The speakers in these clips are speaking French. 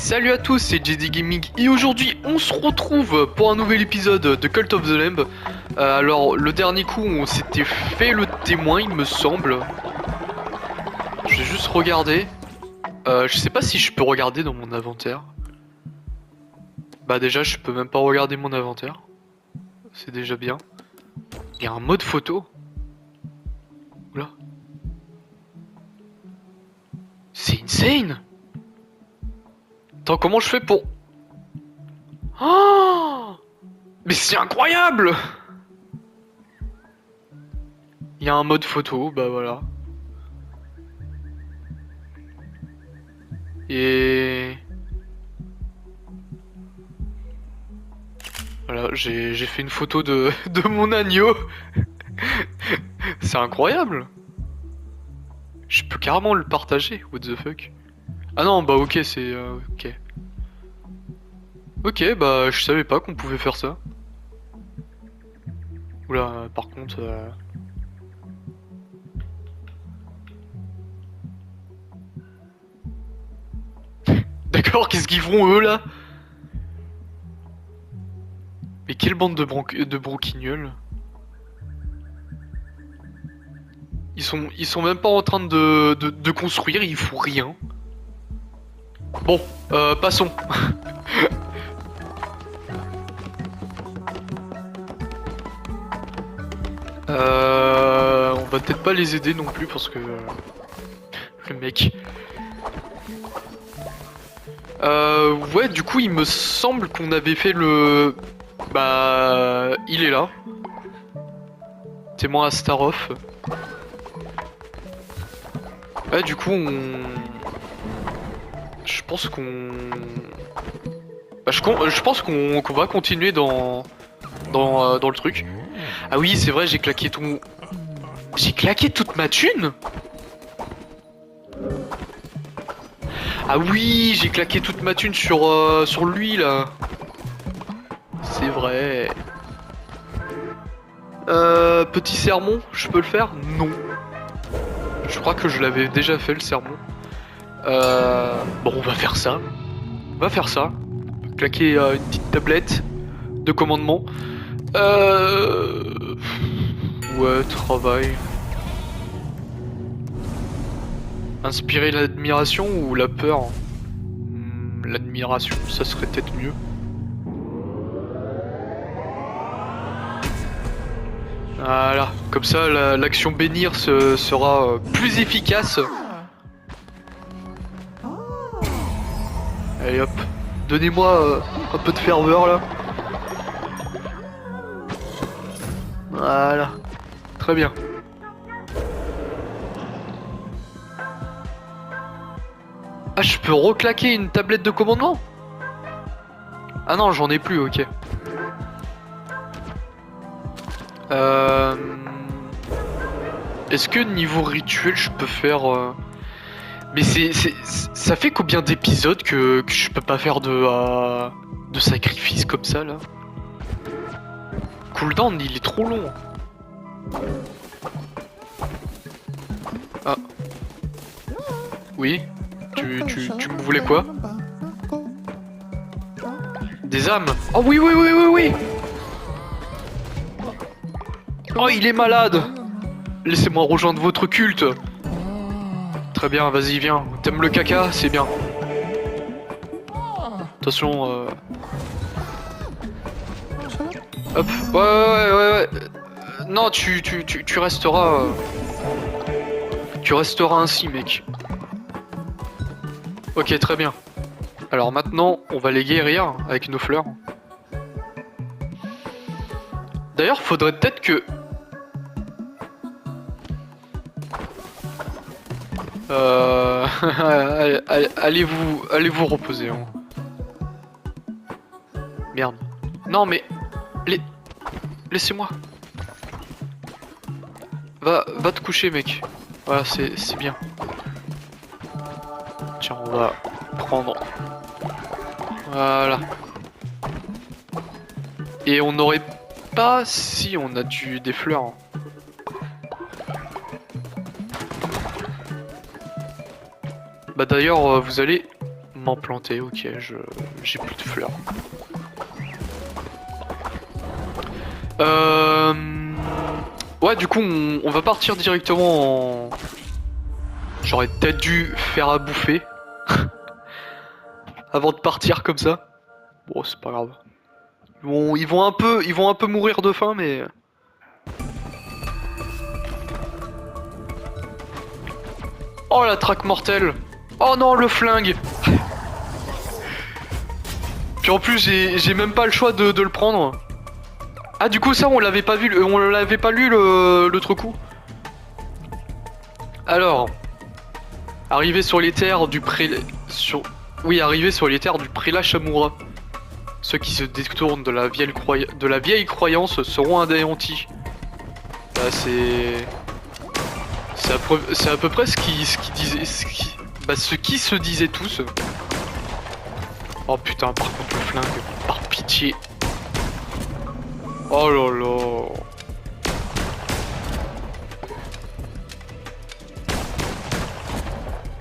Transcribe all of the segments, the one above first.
Salut à tous, c'est JD Gaming et aujourd'hui on se retrouve pour un nouvel épisode de Cult of the Lamb. Alors le dernier coup on s'était fait le témoin il me semble. Je vais juste regarder. Je sais pas si je peux regarder dans mon inventaire. Bah déjà je peux même pas regarder mon inventaire. C'est déjà bien. Il y a un mode photo. Oula. C'est insane. Attends, comment je fais pour... Oh, mais c'est incroyable. Il y a un mode photo, bah voilà. Et... Voilà, j'ai fait une photo de mon agneau. C'est incroyable. Je peux carrément le partager, what the fuck. Ah non, bah ok, c'est... ok. Ok, bah je savais pas qu'on pouvait faire ça. Oula, par contre... D'accord, qu'est-ce qu'ils font eux là? Mais quelle bande de broquignoles. Ils sont même pas en train de construire, ils font rien. Bon, passons. On va peut-être pas les aider non plus parce que... le mec... ouais, du coup, il me semble qu'on avait fait le... Bah... Il est là. Témoin à Staroff. Ouais, du coup, on... Je pense qu'on... Bah, je pense qu'on va continuer dans le truc. Ah oui, c'est vrai, j'ai claqué tout... J'ai claqué toute ma thune. Ah oui, j'ai claqué toute ma thune sur lui, là. C'est vrai. Petit sermon, je peux le faire? Non. Je crois que je l'avais déjà fait, le sermon. Bon, on va faire ça. On va faire ça. Claquer une petite tablette de commandement. Ouais, travail. Inspirer l'admiration ou la peur? L'admiration, ça serait peut-être mieux. Voilà, comme ça l'action bénir sera plus efficace. Allez hop, donnez-moi un peu de ferveur là. Voilà, très bien. Ah, je peux reclaquer une tablette de commandement? Ah non, j'en ai plus, ok. Est-ce que niveau rituel, je peux faire... Mais ça fait combien d'épisodes que je peux pas faire de sacrifice comme ça, là? Cooldown, il est trop long. Ah. Oui. Tu me voulais quoi? Des âmes? Oh oui, oui, oui, oui, oui! Oh, il est malade! Laissez-moi rejoindre votre culte! Très bien, vas-y, viens. T'aimes le caca? C'est bien. Attention, Hop, ouais. Non, tu resteras... Tu resteras ainsi, mec. Ok, très bien. Alors maintenant, on va les guérir avec nos fleurs. D'ailleurs, faudrait peut-être que... allez vous reposer. Hein. Merde. Non mais... Laissez-moi. Va te coucher, mec. Voilà, c'est bien. Tiens, on va prendre... Voilà. Et on n'aurait pas... Si, on a des fleurs. Bah d'ailleurs, vous allez M'en planter, ok, j'ai plus de fleurs. Ouais, du coup, on va partir directement en... J'aurais peut-être dû faire à bouffer. Avant de partir comme ça. Bon, c'est pas grave. Ils vont un peu mourir de faim, mais... Oh, la traque mortelle. Oh non, le flingue. Puis en plus, j'ai même pas le choix de le prendre. Ah, du coup, ça, on l'avait pas vu, on l'avait pas lu l'autre coup. Alors, arrivé sur les terres du prélat... Oui, arrivé sur les terres du prélat Shamura. Ceux qui se détournent de la vieille croyance seront anéantis. Bah, c'est à peu près ce qui disait... ce qui se disait tous. Oh putain, par contre, le flingue. Par pitié. Oh là là.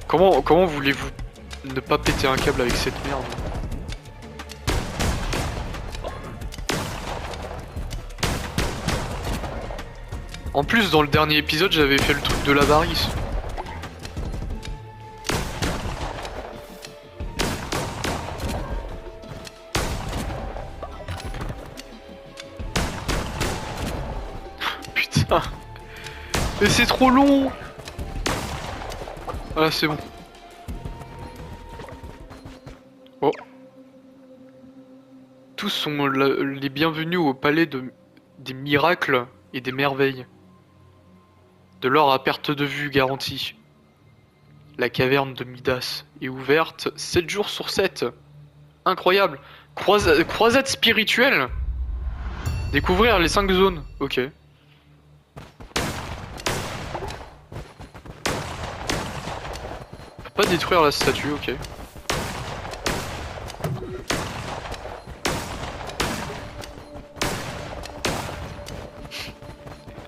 Comment voulez-vous ne pas péter un câble avec cette merde? En plus, dans le dernier épisode, j'avais fait le truc de l'avarice. Putain. Mais c'est trop long. Ah, c'est bon. Oh. Tous sont les bienvenus au palais des miracles et des merveilles. De l'or à perte de vue garantie. La caverne de Midas est ouverte 7 jours sur 7. Incroyable. Croisade spirituelle. Découvrir les 5 zones. Ok. Faut pas détruire la statue, ok.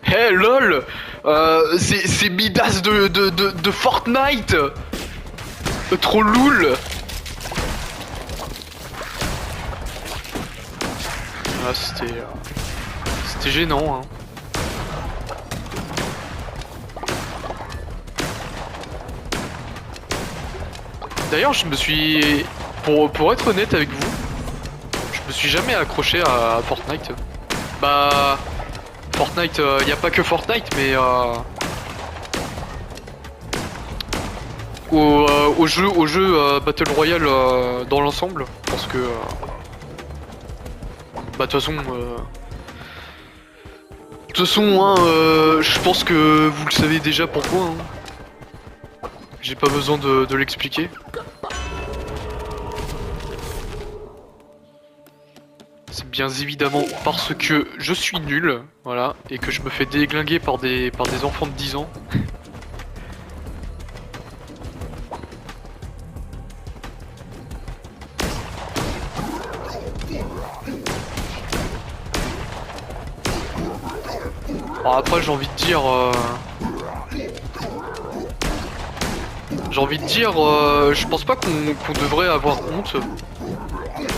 Hey lol, c'est Midas de Fortnite. Trop loul. Ah, c'était gênant, hein. D'ailleurs, je me suis... Pour être honnête avec vous, je me suis jamais accroché à Fortnite. Bah... Fortnite, y a pas que Fortnite, mais au jeu Battle Royale dans l'ensemble, parce que bah de toute façon, hein, je pense que vous le savez déjà pourquoi. Hein. J'ai pas besoin de l'expliquer. C'est bien évidemment parce que je suis nul, voilà, et que je me fais déglinguer par des enfants de 10 ans. Alors après j'ai envie de dire... je pense pas qu'on devrait avoir honte.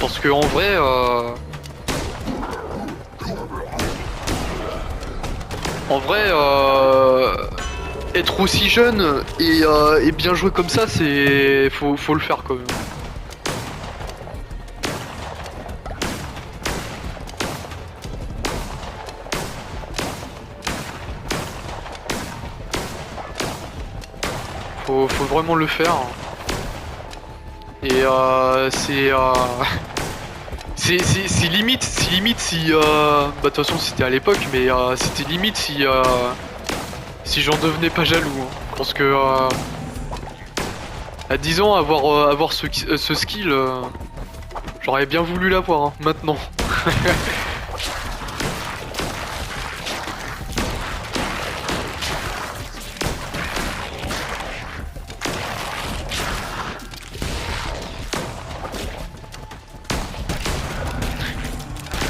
Parce que en vrai... être aussi jeune et bien jouer comme ça, c'est... Faut le faire quand même. Faut vraiment le faire. Et c'est limite si bah de toute façon c'était à l'époque, mais c'était limite si j'en devenais pas jaloux, hein. Parce que à 10 ans avoir ce skill, j'aurais bien voulu l'avoir, hein, maintenant.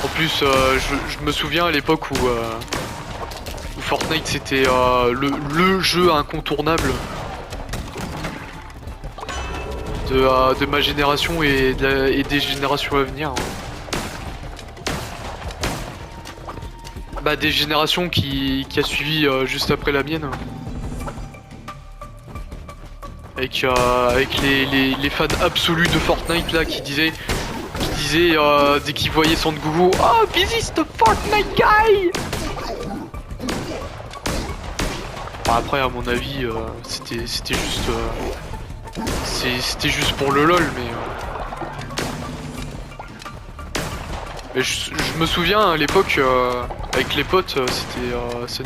En plus, je me souviens à l'époque où Fortnite c'était le jeu incontournable. de ma génération et des générations à venir. Bah des générations qui a suivi juste après la mienne. Avec les fans absolus de Fortnite là qui disaient dès qu'ils voyaient son Gougou, oh this is the Fortnite guy. Enfin, après à mon avis c'était juste c'était juste pour le lol mais je me souviens à l'époque avec les potes c'était ça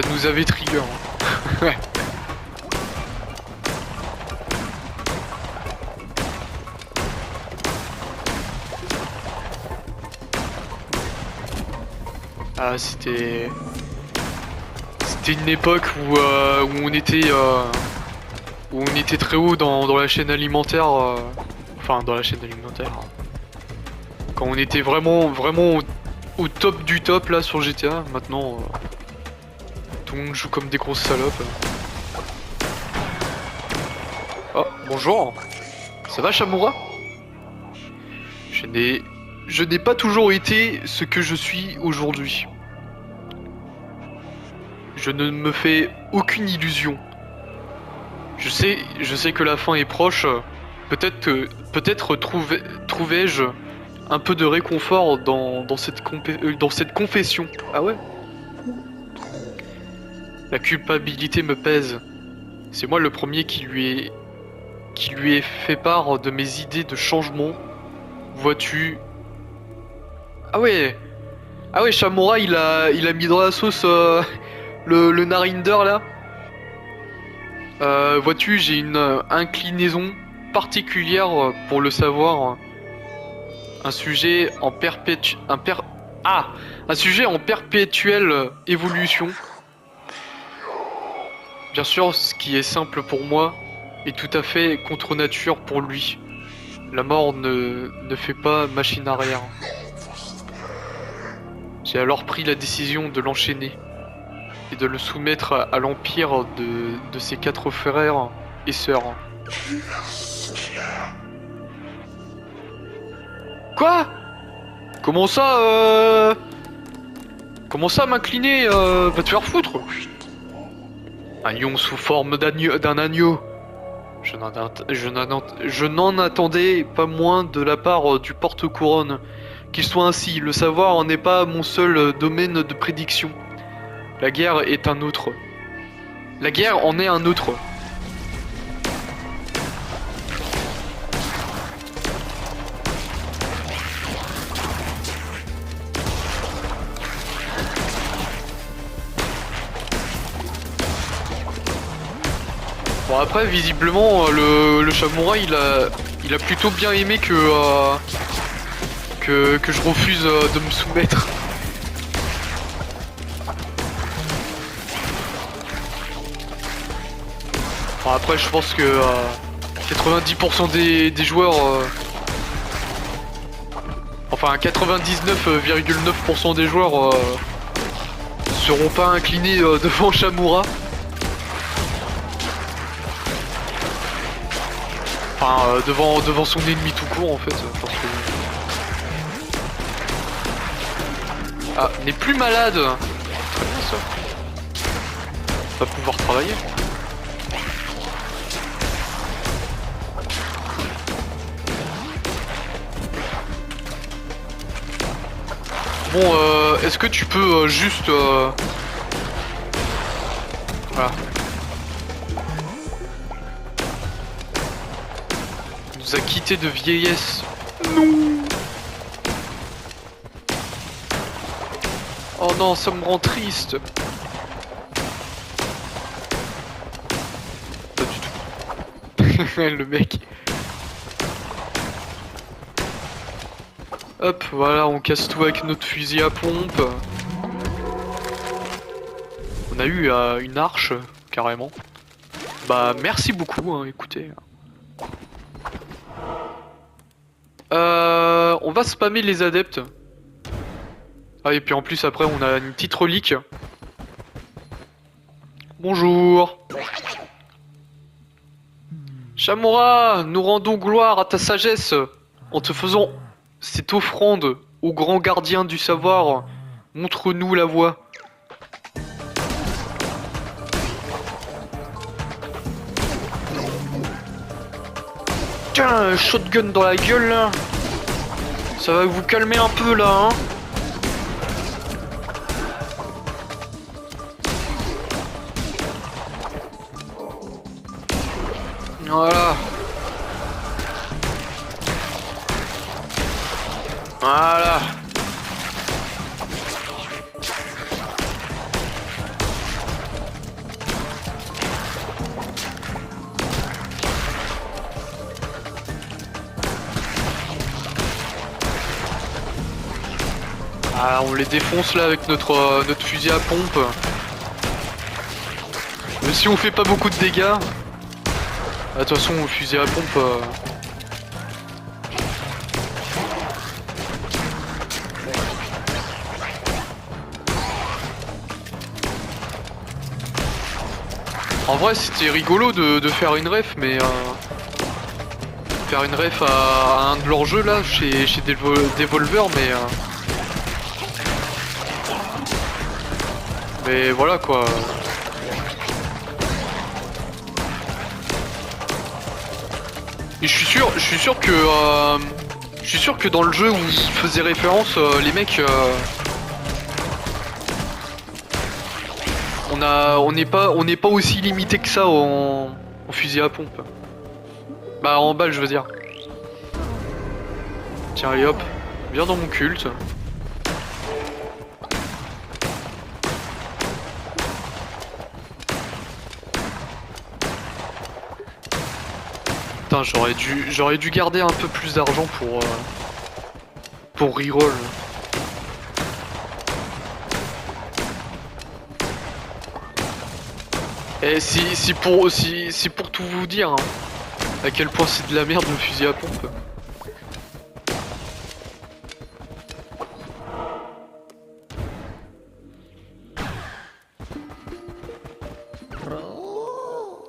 nous avait trigger. Ouais. Ah, c'était une époque où on était très haut dans la chaîne alimentaire, enfin dans la chaîne alimentaire. Quand on était vraiment au top du top là sur GTA. Maintenant, tout le monde joue comme des grosses salopes. Oh, bonjour. Ça va, Shamura? Je n'ai pas toujours été ce que je suis aujourd'hui. Je ne me fais aucune illusion. Je sais que la fin est proche. Peut-être trouvais-je un peu de réconfort dans cette confession. Ah ouais? La culpabilité me pèse. C'est moi le premier qui lui ai fait part de mes idées de changement. Vois-tu? Ah ouais, Shamura il a mis dans la sauce le Narinder là. Vois-tu, j'ai une inclinaison particulière pour le savoir. Un sujet en perpétuelle évolution. Bien sûr, ce qui est simple pour moi est tout à fait contre nature pour lui. La mort ne fait pas machine arrière. J'ai alors pris la décision de l'enchaîner et de le soumettre à l'empire de ses 4 frères et sœurs. Quoi? Comment ça m'incliner va te faire foutre? Un lion sous forme d'un agneau. Je n'en attendais pas moins de la part du porte-couronne. Qu'il soit ainsi, le savoir n'est pas mon seul domaine de prédiction. La guerre est un autre. La guerre en est un autre. Bon après visiblement le Shamura il a plutôt bien aimé que je refuse de me soumettre. Bon, après je pense que 90% des joueurs enfin 99,9% des joueurs seront pas inclinés devant Shamura. Enfin devant son ennemi tout court en fait parce que... Ah, n'est plus malade. Très bien ça. Va pouvoir travailler. Bon, est-ce que tu peux juste... Voilà. Il nous a quitté de vieillesse. Non. Oh non, ça me rend triste. Pas du tout. Le mec. Hop, voilà, on casse tout avec notre fusil à pompe. On a eu une arche, carrément. Bah, merci beaucoup, hein, écoutez. On va spammer les adeptes. Ah, et puis en plus, après, on a une petite relique. Bonjour. Shamura, nous rendons gloire à ta sagesse en te faisant cette offrande au grand gardien du savoir. Montre-nous la voie. Tiens, un shotgun dans la gueule là. Ça va vous calmer un peu là, hein. Voilà. Voilà. Ah, on les défonce là avec notre fusil à pompe. Même si on fait pas beaucoup de dégâts. De toute façon, le fusil à pompe... En vrai, c'était rigolo de faire une ref, mais... Faire une ref à un de leurs jeux là, chez Devolver, mais... Mais voilà quoi. Et je suis sûr que dans le jeu où ils faisaient référence, les mecs, on n'est pas aussi limité que ça en fusil à pompe. Bah en balle je veux dire. Tiens allez hop, viens dans mon culte. Putain, j'aurais dû garder un peu plus d'argent pour reroll. Et c'est pour tout vous dire hein, à quel point c'est de la merde le fusil à pompe.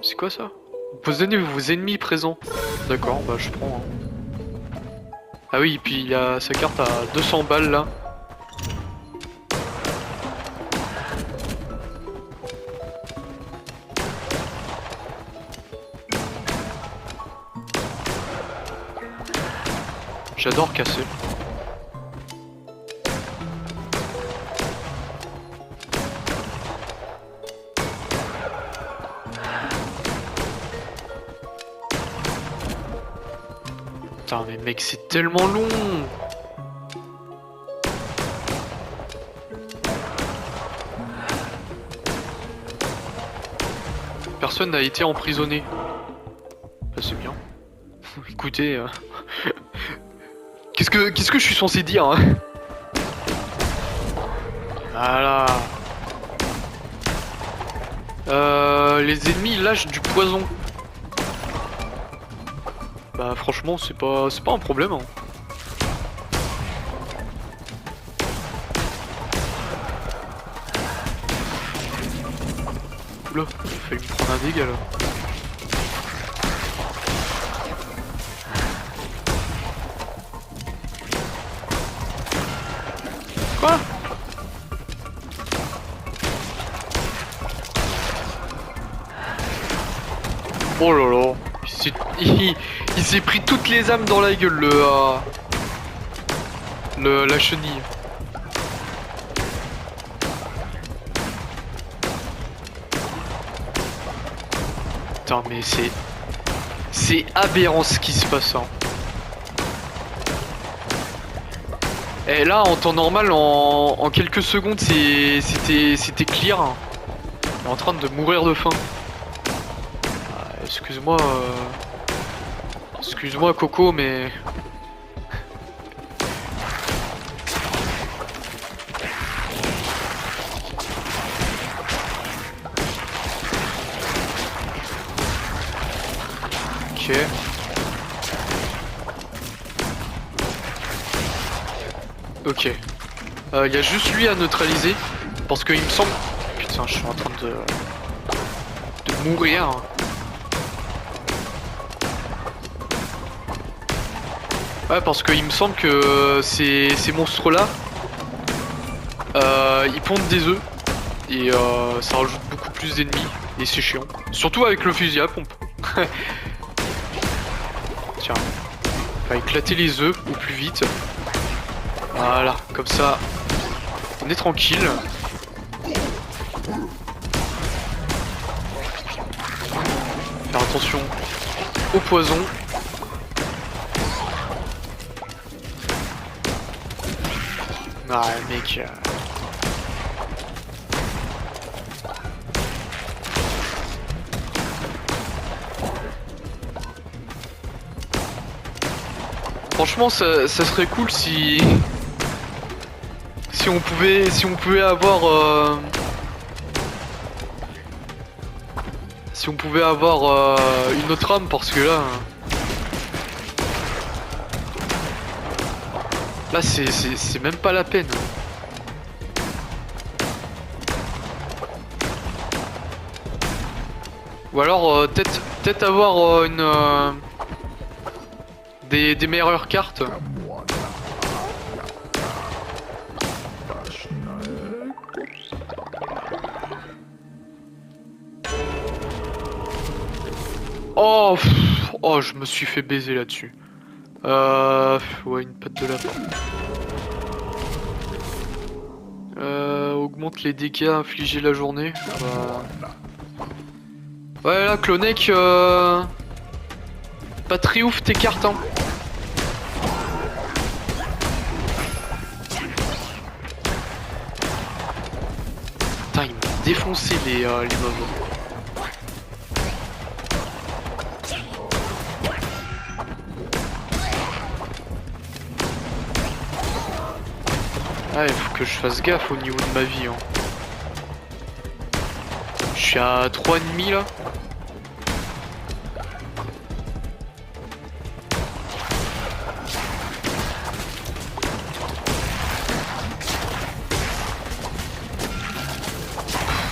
C'est quoi ça? Positionnez vos ennemis présents. D'accord, bah je prends. Hein. Ah oui, puis il a sa carte à 200 balles là. J'adore casser. Putain mais mec c'est tellement long. Personne n'a été emprisonné. Bah, c'est bien. Écoutez, qu'est-ce que je suis censé dire hein. Voilà. Les ennemis lâchent du poison. Bah franchement c'est pas un problème hein. Oula, j'ai failli me prendre un dégât là. Quoi? Oh là là, il s'est pris toutes les âmes dans la gueule la chenille. Putain mais c'est aberrant ce qui se passe hein. Et là en temps normal en quelques secondes c'était clear hein. Il est en train de mourir de faim. Excuse-moi excuse-moi Coco mais... Ok. Ok. Il y a juste lui à neutraliser. Parce qu'il me semble... Putain, je suis en train de mourir. Ouais, parce qu'il me semble que ces monstres-là, ils pondent des œufs. Et ça rajoute beaucoup plus d'ennemis. Et c'est chiant. Surtout avec le fusil à pompe. Tiens. On va éclater les œufs au plus vite. Voilà, comme ça, on est tranquille. Faire attention au poison. Ah mec. Franchement, ça serait cool si on pouvait avoir si on pouvait avoir une autre arme, parce que là c'est même pas la peine. Ou alors peut-être avoir des meilleures cartes. Oh, oh, je me suis fait baiser là-dessus. Ouais, une patte de lapin. Augmente les dégâts infligés la journée. Ouais, là, Clonec, pas très ouf tes cartes, hein. Putain, ils m'ont défoncé les mobs. Ah, il faut que je fasse gaffe au niveau de ma vie, hein. Je suis à 3,5 là.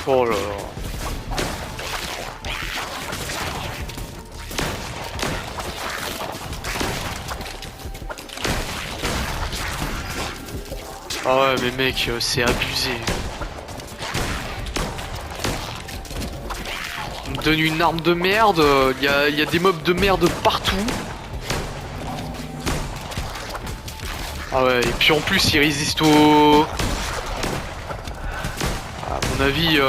Oh là là. Ah ouais, mais mec, c'est abusé. On me donne une arme de merde, y a des mobs de merde partout. Ah ouais, et puis en plus ils résistent au... À mon avis,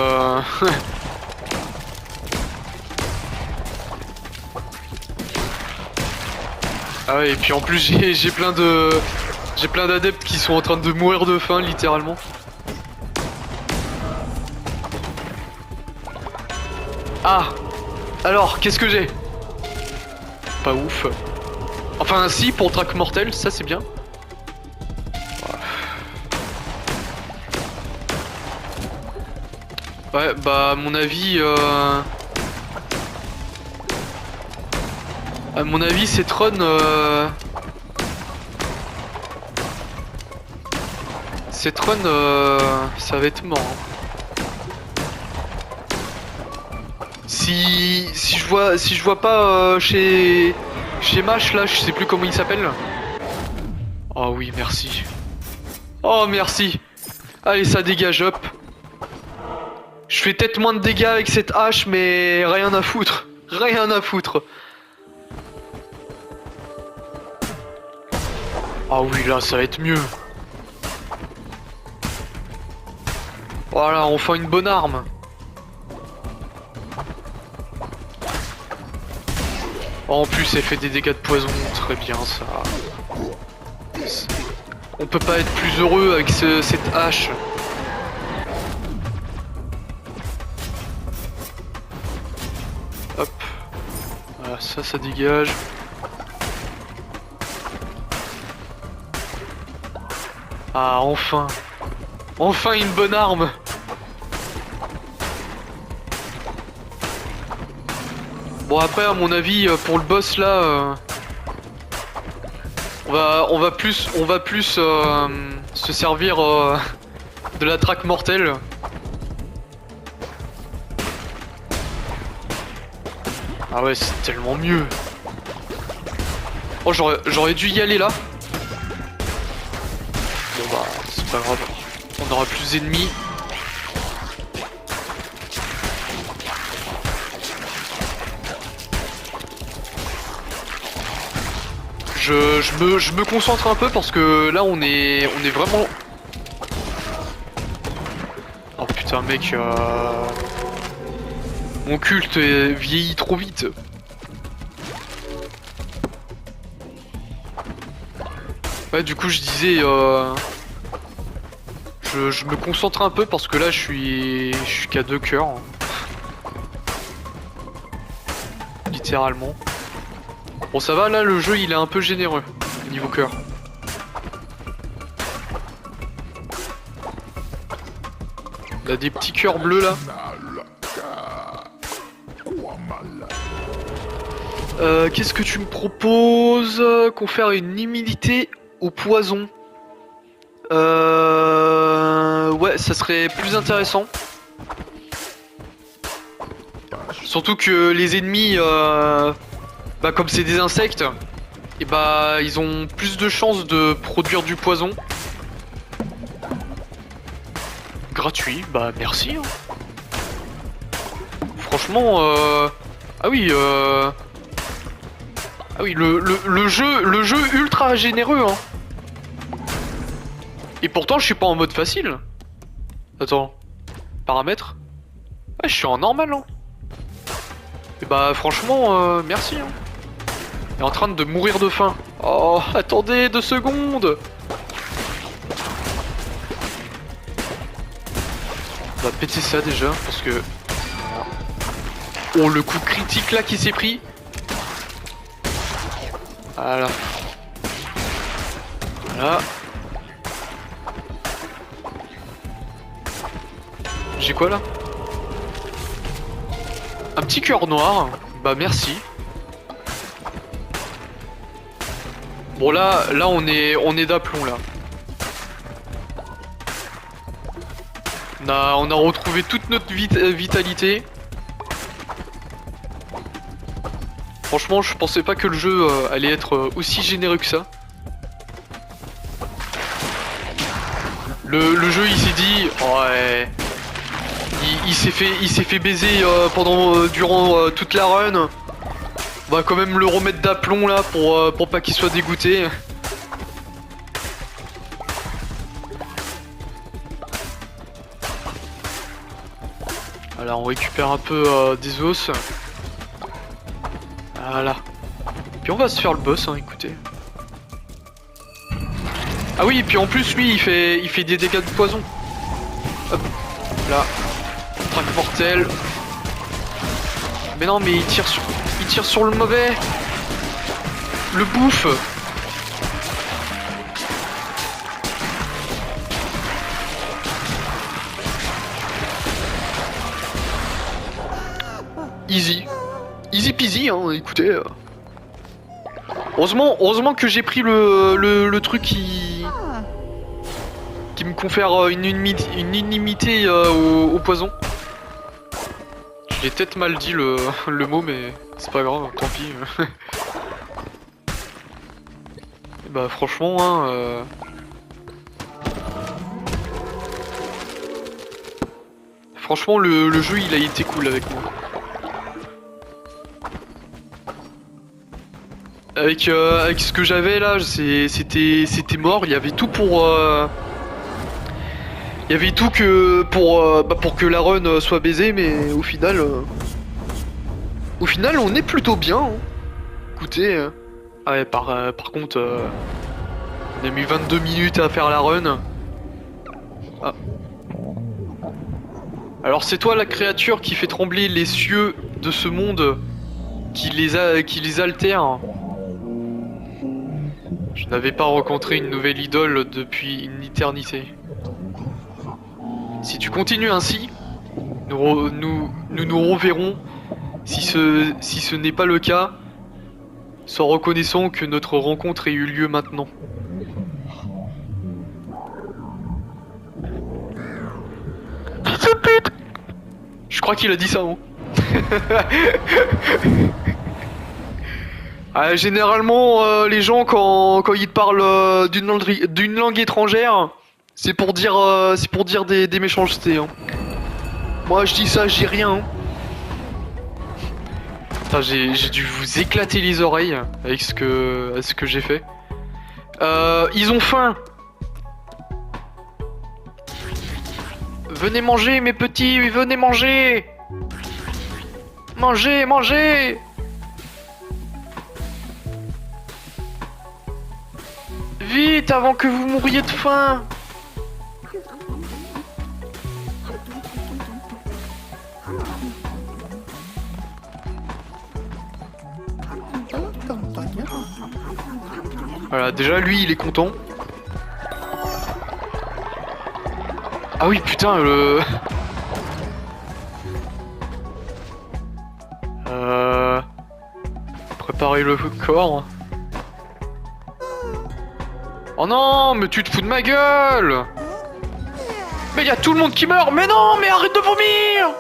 Ah ouais, et puis en plus j'ai plein de... J'ai plein d'adeptes qui sont en train de mourir de faim, littéralement. Ah! Alors, qu'est-ce que j'ai? Pas ouf. Enfin, si, pour track mortel, ça c'est bien. Ouais, bah, à mon avis, c'est Tron, Tron, ça va être mort. Hein. Si je vois pas chez Mash là, je sais plus comment il s'appelle. Oh oui, merci. Oh merci. Allez, ça dégage, hop. Je fais peut-être moins de dégâts avec cette hache, mais rien à foutre. Rien à foutre. Ah oui, là, ça va être mieux. Voilà, enfin une bonne arme. Oh, en plus, elle fait des dégâts de poison, très bien ça. On peut pas être plus heureux avec cette hache. Hop. Voilà, ça dégage. Ah, enfin. Enfin une bonne arme. Bon, après, à mon avis, pour le boss là, on va plus se servir de la traque mortelle. Ah ouais, c'est tellement mieux. Oh, j'aurais dû y aller là. Bon bah, c'est pas grave. On aura plus d'ennemis. Je me concentre un peu parce que là on est vraiment... Oh putain mec, mon culte vieillit trop vite. Ouais, du coup je disais, je me concentre un peu parce que là je suis qu'à 2 cœurs. Littéralement. Bon ça va, là le jeu il est un peu généreux niveau cœur. On a des petits cœurs bleus là. Qu'est-ce que tu me proposes? Confère une immunité au poison. Ouais, ça serait plus intéressant. Surtout que les ennemis, bah comme c'est des insectes, et bah ils ont plus de chances de produire du poison. Gratuit, bah merci. Hein. Franchement, ah oui, ah oui, le jeu ultra généreux, hein. Et pourtant, je suis pas en mode facile. Attends, paramètres. Ouais, je suis en normal, hein. Et bah franchement, merci. Hein. Il est en train de mourir de faim. Oh, attendez 2 secondes. On va péter ça déjà, parce que... Oh, le coup critique là qui s'est pris. Voilà. Voilà. J'ai quoi là? Un petit cœur noir. Bah merci. Bon là on est d'aplomb là. On a retrouvé toute notre vitalité. Franchement, je pensais pas que le jeu allait être aussi généreux que ça. Le jeu il s'est dit, ouais, il s'est fait baiser durant toute la run. On va quand même le remettre d'aplomb là pour pas qu'il soit dégoûté. Voilà, on récupère un peu des os. Voilà. Puis on va se faire le boss, hein, écoutez. Ah oui, et puis en plus, lui, il fait des dégâts de poison. Hop, là. Traque mortel. Mais non, mais il tire sur le mauvais. Le bouffe. Easy. Easy peasy, hein, écoutez. Heureusement que j'ai pris le truc qui me confère une inimité au poison. J'ai peut-être mal dit le mot, mais c'est pas grave, tant pis. Bah franchement, hein, franchement le jeu il a été cool avec moi. Avec ce que j'avais là, c'était mort. Il y avait tout pour il y avait tout pour que la run soit baisée, mais au final on est plutôt bien. Hein. Écoutez, ah ouais, par contre, on a mis 22 minutes à faire la run. Ah. Alors c'est toi la créature qui fait trembler les cieux de ce monde, qui les altère. Je n'avais pas rencontré une nouvelle idole depuis une éternité. Si tu continues ainsi, nous nous reverrons. Si ce n'est pas le cas, sois reconnaissant que notre rencontre ait eu lieu maintenant. Fils de pute! Je crois qu'il a dit ça, hein. Généralement, les gens, quand ils te parlent d'une langue étrangère, c'est pour dire des méchancetés. Hein. Moi, je dis ça, je dis rien. Hein. Putain, j'ai dû vous éclater les oreilles avec ce que j'ai fait. Ils ont faim. Venez manger, mes petits, venez manger. Mangez, mangez. Vite, avant que vous mouriez de faim. Voilà, déjà lui il est content. Ah oui putain préparer le corps. Oh non, mais tu te fous de ma gueule. Mais y a tout le monde qui meurt. Mais non, mais arrête de vomir.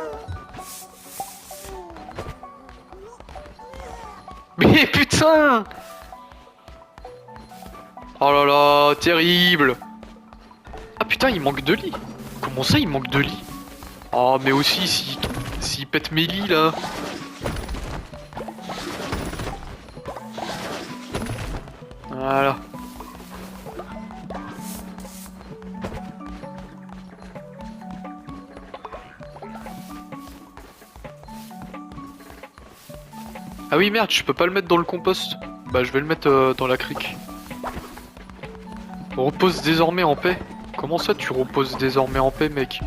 Mais putain. Oh là là, terrible. Ah putain, il manque de lit. Comment ça, il manque de lit? Oh, mais aussi, s'il pète mes lits, là. Voilà. Ah oui, merde, je peux pas le mettre dans le compost. Bah, je vais le mettre dans la crique. Repose désormais en paix. Comment ça, tu reposes désormais en paix, mec?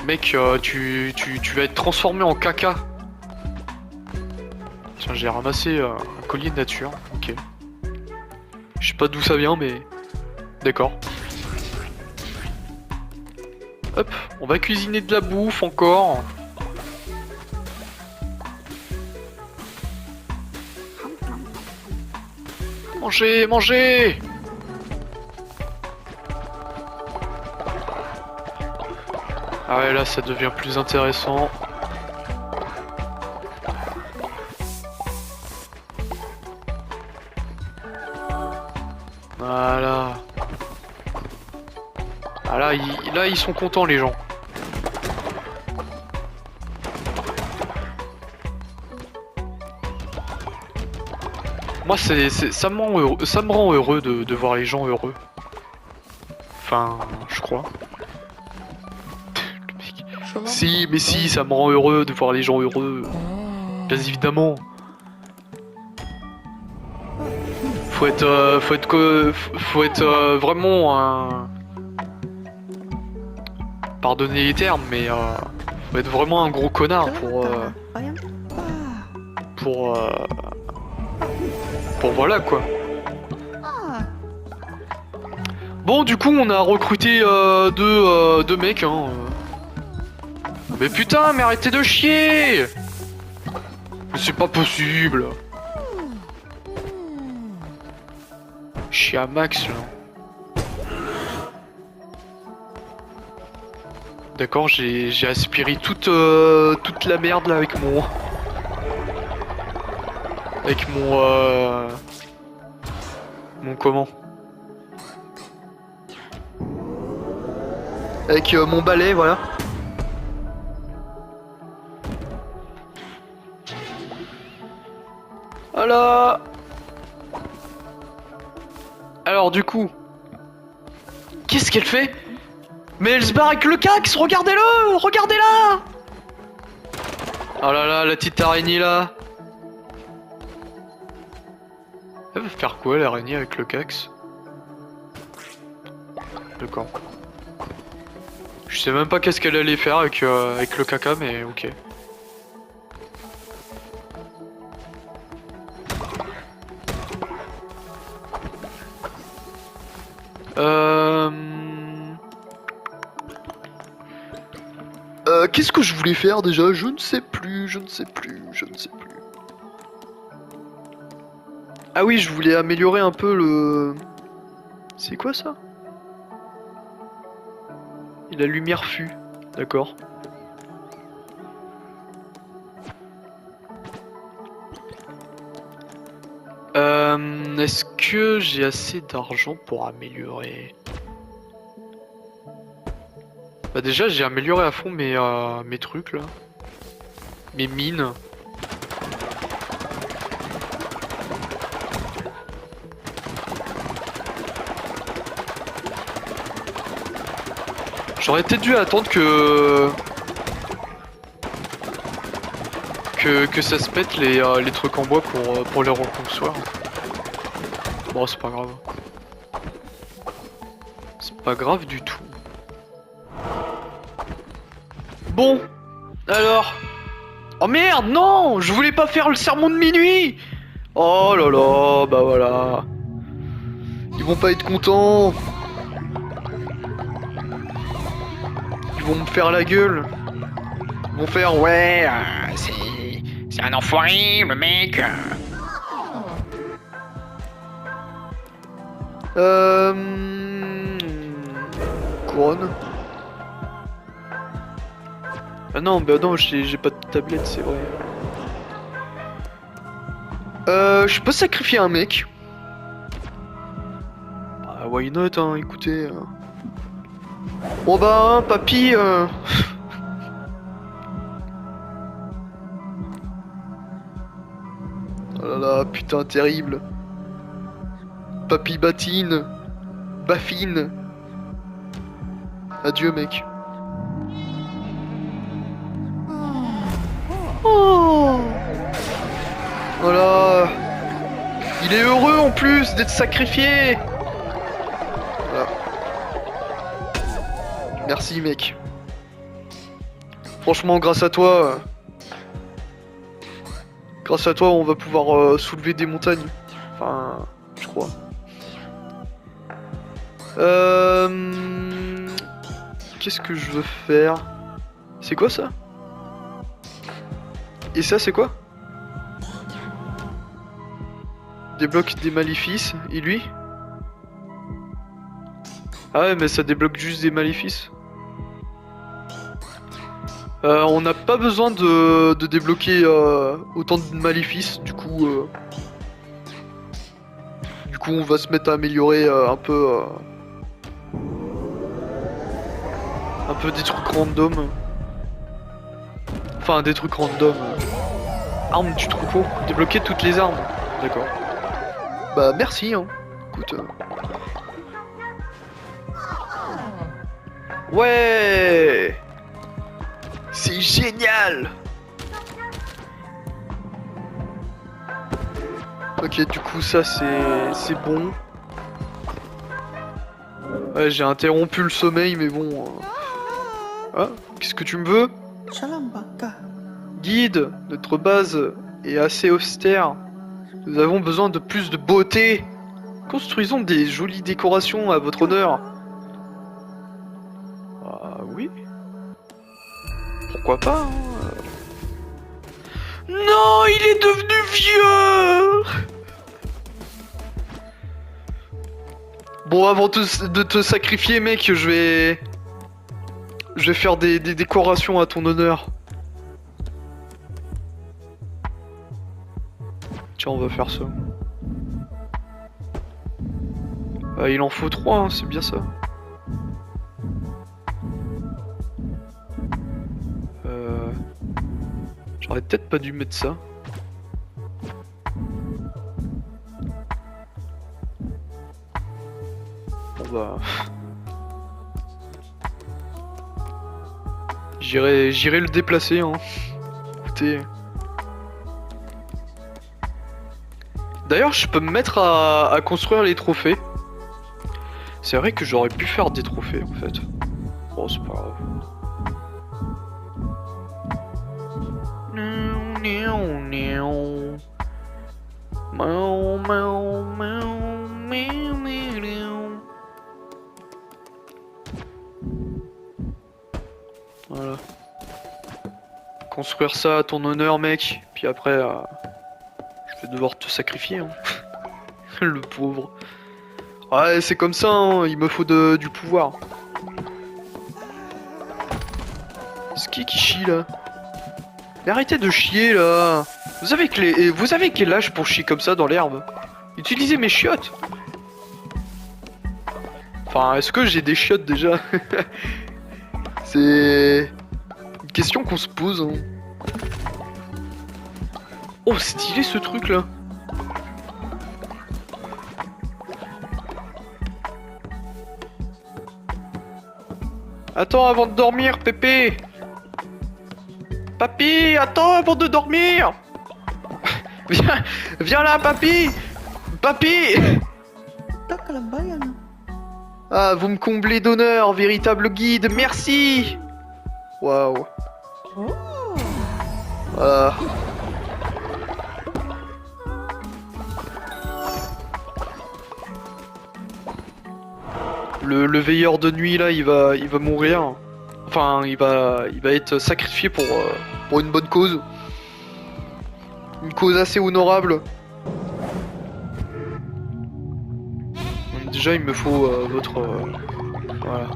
Mec, tu vas être transformé en caca. Tiens, j'ai ramassé un collier de nature. Ok. Je sais pas d'où ça vient, mais... D'accord. Hop, on va cuisiner de la bouffe encore. Mangez, mangez! Ah ouais, là, ça devient plus intéressant. Voilà. Ah là, ils sont contents, les gens. Moi, ça me rend heureux de voir les gens heureux. Enfin, je crois. Si, mais si, ça me rend heureux de voir les gens heureux. Bien évidemment. Faut être vraiment un... Pardonnez les termes, mais faut être vraiment un gros connard pour voilà quoi. Bon, du coup, on a recruté deux mecs. Hein. Mais putain, mais arrêtez de chier! Mais c'est pas possible. Chier à max là. D'accord, j'ai aspiré toute la merde là avec mon... Avec mon... Mon comment? Avec mon balai, voilà. Voilà. Alors du coup... Qu'est-ce qu'elle fait? Mais elle se barre avec le cax, regardez-le! Regardez-la! Oh là là, la petite araignée là. Elle va faire quoi l'araignée avec le cax? D'accord. Je sais même pas qu'est-ce qu'elle allait faire avec le caca, mais ok. Qu'est-ce que je voulais faire déjà? Je ne sais plus, je ne sais plus, je ne sais plus. Ah oui, je voulais améliorer un peu le... C'est quoi ça? Et la lumière fut, d'accord. Est-ce que j'ai assez d'argent pour améliorer? Bah déjà j'ai amélioré à fond mes trucs là. Mes mines. J'aurais peut-être dû attendre que ça se pète les trucs en bois pour les reconstruire. Bon, c'est pas grave. C'est pas grave du tout. Bon, alors. Oh merde, non, je voulais pas faire le sermon de minuit. Oh là là, bah voilà. Ils vont pas être contents. Ils vont me faire la gueule. Ils vont faire ouais, c'est un enfoiré, le mec. Couronne. Ah non, bah non, j'ai pas de tablette, c'est vrai. Je peux sacrifier un mec. Bah, why not, hein, écoutez. Bon bah, hein, papy. Oh là là, putain, terrible. Papy Batine. Baffine. Adieu, mec. Oh. Voilà. Il est heureux en plus d'être sacrifié. Voilà. Merci, mec. Franchement, grâce à toi... Grâce à toi, on va pouvoir soulever des montagnes. Enfin, je crois. Qu'est-ce que je veux faire? C'est quoi ça? Et ça, c'est quoi? Débloque des maléfices. Et lui? Ah ouais, mais ça débloque juste des maléfices. On n'a pas besoin de débloquer autant de maléfices, du coup on va se mettre à améliorer un peu des trucs random. Enfin des trucs random. Armes du troupeau, débloquer toutes les armes. D'accord. Bah merci hein. Écoute. Ouais. C'est génial. Ok, du coup ça c'est bon. Ouais, j'ai interrompu le sommeil, mais bon. Ah, qu'est-ce que tu me veux? Guide, notre base est assez austère. Nous avons besoin de plus de beauté. Construisons des jolies décorations à votre honneur. Ah oui. Pourquoi pas hein. Non, il est devenu vieux. Bon, avant de te sacrifier, mec, je vais faire des décorations à ton honneur. Tiens, on va faire ça. Il en faut 3, hein, c'est bien ça. J'aurais peut-être pas dû mettre ça. Bon bah... J'irai le déplacer, hein. Écoutez... D'ailleurs, je peux me mettre à construire les trophées. C'est vrai que j'aurais pu faire des trophées, en fait. Bon, c'est pas grave. Voilà. Construire ça à ton honneur, mec. Puis après, je vais devoir te sacrifier. Hein. Le pauvre. Ouais, c'est comme ça, hein. Il me faut du pouvoir. C'est qui chie là? Mais arrêtez de chier là. Vous avez quel âge pour chier comme ça dans l'herbe? Utiliser mes chiottes. Enfin, est-ce que j'ai des chiottes déjà? C'est une question qu'on se pose. Hein. Oh, stylé ce truc là. Attends avant de dormir, Pépé. Papy, attends avant de dormir. Viens, viens là, papy. Papy. Ah, vous me comblez d'honneur, véritable guide, merci. Waouh. Voilà. Le veilleur de nuit là, il va mourir. Enfin, il va être sacrifié pour une bonne cause. Une cause assez honorable. Donc déjà, il me faut votre... voilà.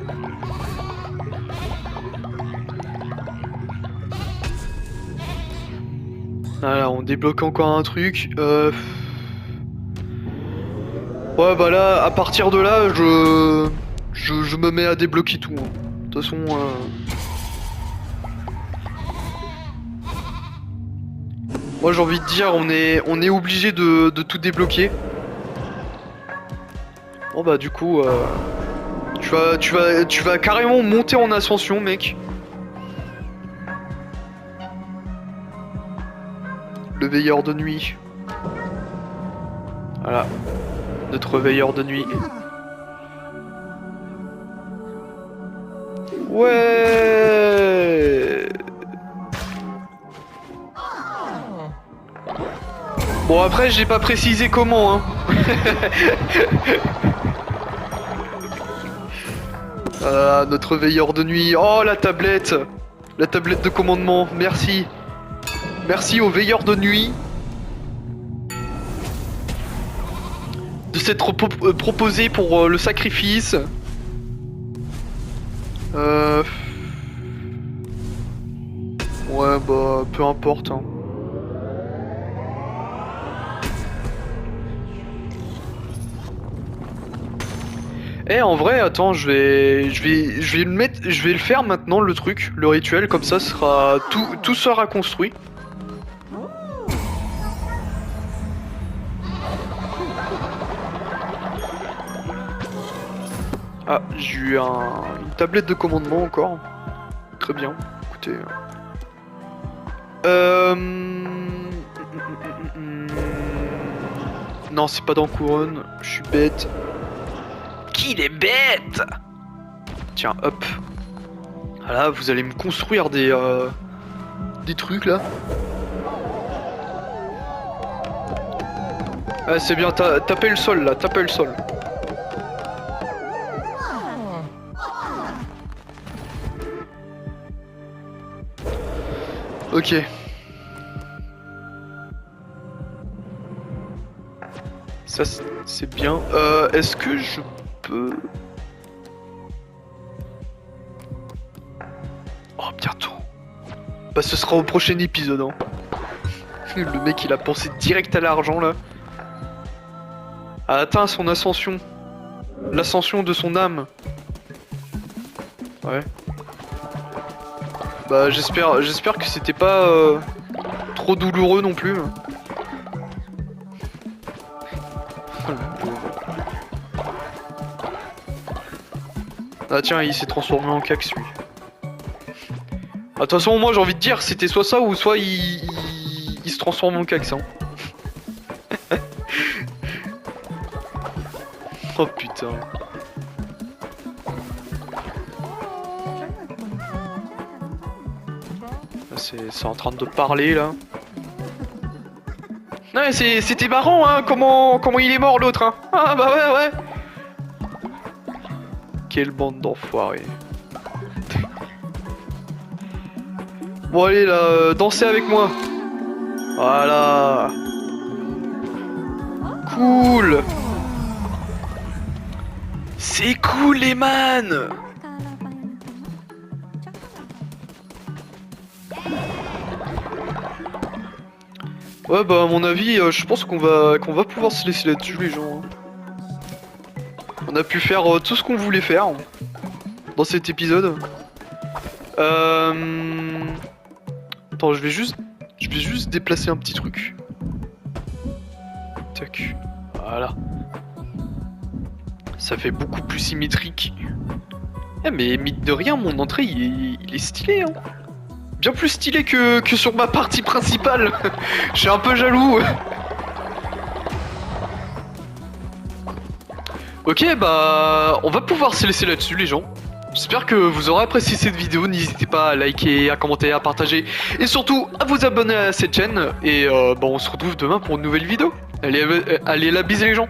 Voilà, on débloque encore un truc. Ouais, bah là, à partir de là, je me mets à débloquer tout. Hein. De toute façon... Moi j'ai envie de dire, on est obligé de tout débloquer. Bon bah du coup, tu vas carrément monter en ascension, mec. Le veilleur de nuit. Voilà, notre veilleur de nuit. Ouais. Bon après j'ai pas précisé comment hein. Notre veilleur de nuit. Oh la tablette. La tablette de commandement. Merci. Merci au veilleur de nuit de s'être proposé pour le sacrifice. Ouais bah peu importe hein. Eh en vrai attends je vais le mettre, je vais le faire maintenant le truc, le rituel comme ça sera tout sera construit. Ah j'ai eu une tablette de commandement encore. Très bien, écoutez. Non c'est pas dans couronne, je suis bête. Qu'il est bête! Tiens, hop. Voilà, vous allez me construire des trucs là. Ah, c'est bien, tapez le sol là, tapez le sol. Ok. Ça c'est bien. Est-ce que je peux... Oh bientôt. Bah ce sera au prochain épisode hein. Le mec il a pensé direct à l'argent là. A atteint son ascension. L'ascension de son âme. Ouais. Bah j'espère que c'était pas trop douloureux non plus. Ah tiens, il s'est transformé en cac celui. De toute façon, moi j'ai envie de dire, c'était soit ça ou soit il se transforme en cac, ça. Oh putain. C'est en train de parler là. Ouais, c'était marrant hein, comment il est mort l'autre hein. Ah bah ouais. Quelle bande d'enfoirés. Bon allez là, dansez avec moi. Voilà. Cool. C'est cool les man. Ouais, bah à mon avis, je pense qu'on va pouvoir se laisser là-dessus, les gens. On a pu faire tout ce qu'on voulait faire dans cet épisode. Attends, je vais juste déplacer un petit truc. Tac. Voilà. Ça fait beaucoup plus symétrique. Eh mais mine de rien, mon entrée, il est stylé, hein. Bien plus stylé que sur ma partie principale. Je suis un peu jaloux. Ok, bah on va pouvoir se laisser là-dessus, les gens. J'espère que vous aurez apprécié cette vidéo. N'hésitez pas à liker, à commenter, à partager et surtout à vous abonner à cette chaîne. Et bah on se retrouve demain pour une nouvelle vidéo. Allez, allez la bise les gens.